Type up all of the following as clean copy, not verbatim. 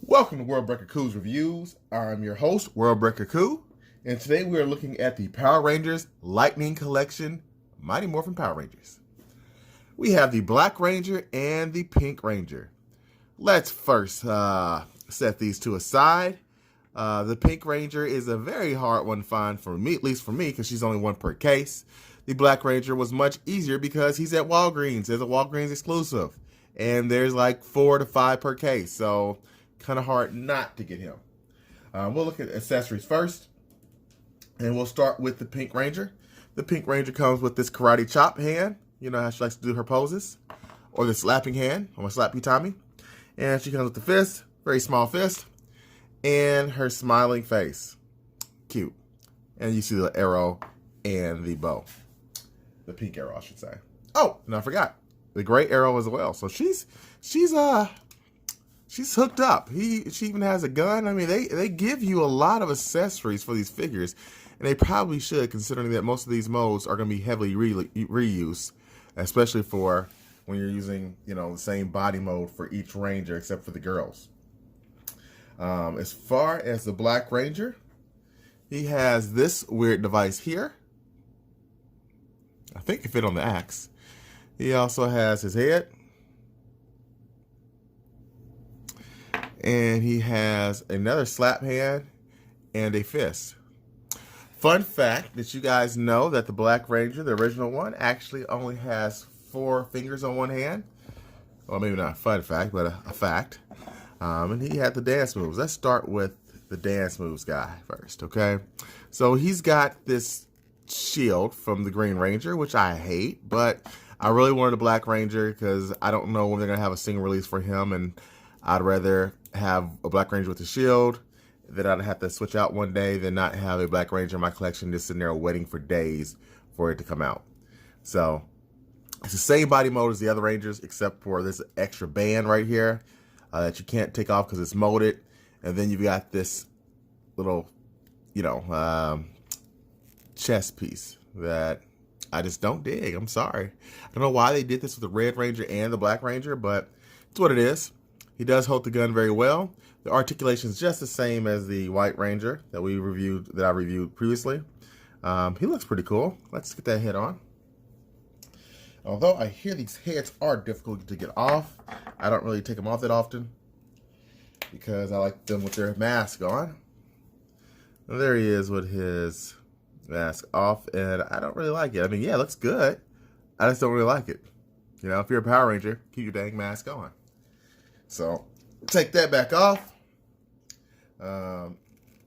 Welcome to World Breaker Coo's Reviews. I'm your host, World Breaker Coo, and today we are looking at the Power Rangers Lightning Collection Mighty Morphin Power Rangers. We have the Black Ranger and the Pink Ranger. Let's first set these two aside. The Pink Ranger is a very hard one to find for me, at least for me, because she's only one per case. The Black Ranger was much easier because he's at Walgreens. There's a Walgreens exclusive, and there's like 4 to 5 per case, so kind of hard not to get him. We'll look at accessories first, and we'll start with the Pink Ranger. The Pink Ranger comes with this karate chop hand. You know how she likes to do her poses. Or the slapping hand. I'm going to slap you, Tommy. And she comes with the fist, very small fist, and her smiling face. Cute. And you see the arrow and the bow. The pink arrow, I should say. Oh, and I forgot. The gray arrow as well. So she's hooked up. She even has a gun. I mean, they give you a lot of accessories for these figures, and they probably should, considering that most of these modes are going to be heavily reused, especially for when you're using, the same body mode for each Ranger except for the girls. As far as the Black Ranger, he has this weird device here. I think it fit on the axe. He also has his head. And he has another slap hand and a fist. Fun fact that you guys know that the Black Ranger, the original one, actually only has 4 fingers on one hand. Well, maybe not a fun fact, but a fact. And he had the dance moves. Let's start with the dance moves guy first, okay? So he's got this shield from the Green Ranger, which I hate, but I really wanted a Black Ranger because I don't know when they're going to have a single release for him, and I'd rather have a Black Ranger with a shield that I'd have to switch out one day than not have a Black Ranger in my collection just sitting there waiting for days for it to come out. So it's the same body mode as the other Rangers, except for this extra band right here that you can't take off because it's molded. And then you've got this little, chest piece that I just don't dig. I'm sorry. I don't know why they did this with the Red Ranger and the Black Ranger, but it's what it is. He does hold the gun very well. The articulation is just the same as the White Ranger that I reviewed previously. He looks pretty cool. Let's get that head on. Although I hear these heads are difficult to get off, I don't really take them off that often because I like them with their mask on. And there he is with his mask off, and I don't really like it. I mean, yeah, it looks good. I just don't really like it. If you're a Power Ranger, keep your dang mask on. So, take that back off. And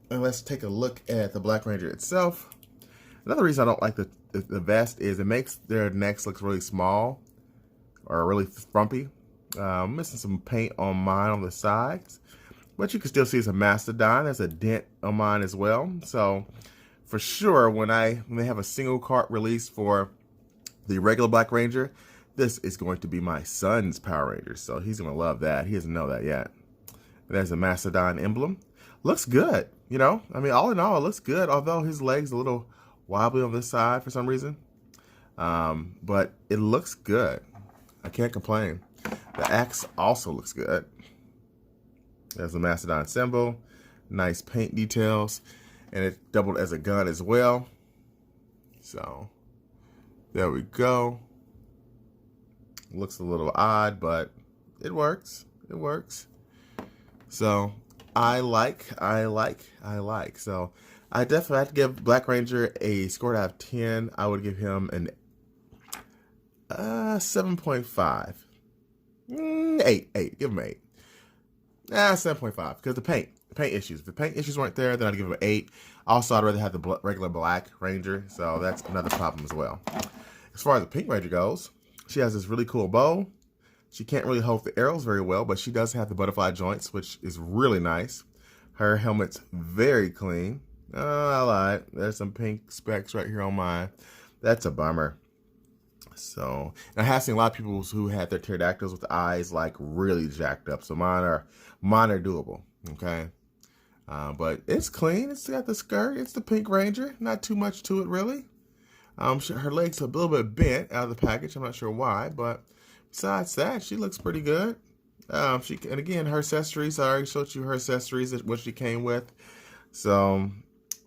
let's take a look at the Black Ranger itself. Another reason I don't like the vest is it makes their necks look really small or really frumpy. I'm missing some paint on mine on the sides, but you can still see it's a Mastodon. There's a dent on mine as well. So, for sure, when they have a single cart release for the regular Black Ranger, this is going to be my son's Power Ranger, so he's going to love that. He doesn't know that yet. There's a Mastodon emblem. Looks good, I mean, all in all, it looks good, although his leg's a little wobbly on this side for some reason. But it looks good. I can't complain. The axe also looks good. There's the Mastodon symbol. Nice paint details. And it doubled as a gun as well. So, there we go. Looks a little odd, but it works. It works. So I like. So I definitely have to give Black Ranger a score out of 10. I would give him an 7.5. 8. Give him 8. 7.5 because the paint issues. If the paint issues weren't there, then I'd give him an 8. Also, I'd rather have the regular Black Ranger, so that's another problem as well. As far as the Pink Ranger goes, she has this really cool bow. She can't really hold the arrows very well, but she does have the butterfly joints, which is really nice. Her helmet's very clean. Oh, I lied. There's some pink specks right here on mine. That's a bummer. So, and I have seen a lot of people who had their pterodactyls with the eyes like really jacked up. So mine are doable. Okay. But it's clean. It's got the skirt. It's the Pink Ranger. Not too much to it, really. Her legs are a little bit bent out of the package. I'm not sure why, but besides that, she looks pretty good. And again, her accessories, I already showed you her accessories, what she came with. So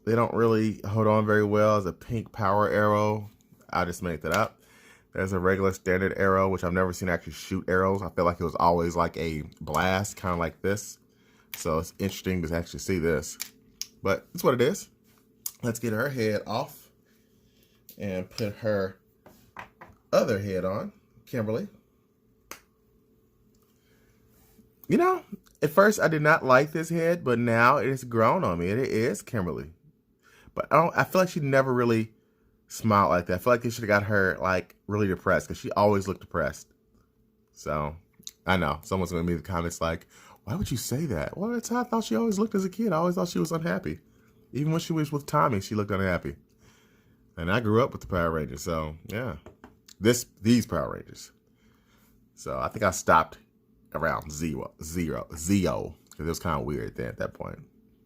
they don't really hold on very well. As a pink power arrow, I just made that up. There's a regular standard arrow, which I've never seen actually shoot arrows. I feel like it was always like a blast, kind of like this. So it's interesting to actually see this. But that's what it is. Let's get her head off and put her other head on, Kimberly. You know, at first I did not like this head, but now it has grown on me. It is Kimberly. But I feel like she never really smiled like that. I feel like they should have got her like really depressed because she always looked depressed. So I know someone's gonna be in the comments like, why would you say that? Well, that's how I thought she always looked as a kid. I always thought she was unhappy. Even when she was with Tommy, she looked unhappy. And I grew up with the Power Rangers, so yeah. These Power Rangers. So I think I stopped around Zeo, because it was kind of weird then at that point.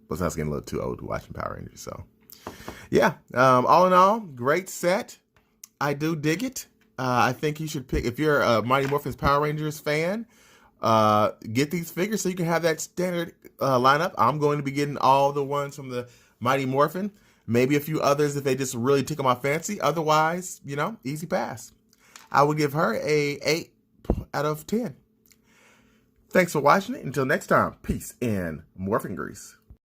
Plus I was getting a little too old to watching Power Rangers, so yeah. All in all, great set. I do dig it. I think you should pick, if you're a Mighty Morphin's Power Rangers fan, get these figures so you can have that standard lineup. I'm going to be getting all the ones from the Mighty Morphin. Maybe a few others if they just really tickle my fancy. Otherwise, you know, easy pass. I would give her a 8 out of 10. Thanks for watching it. Until next time, peace and morphin grease.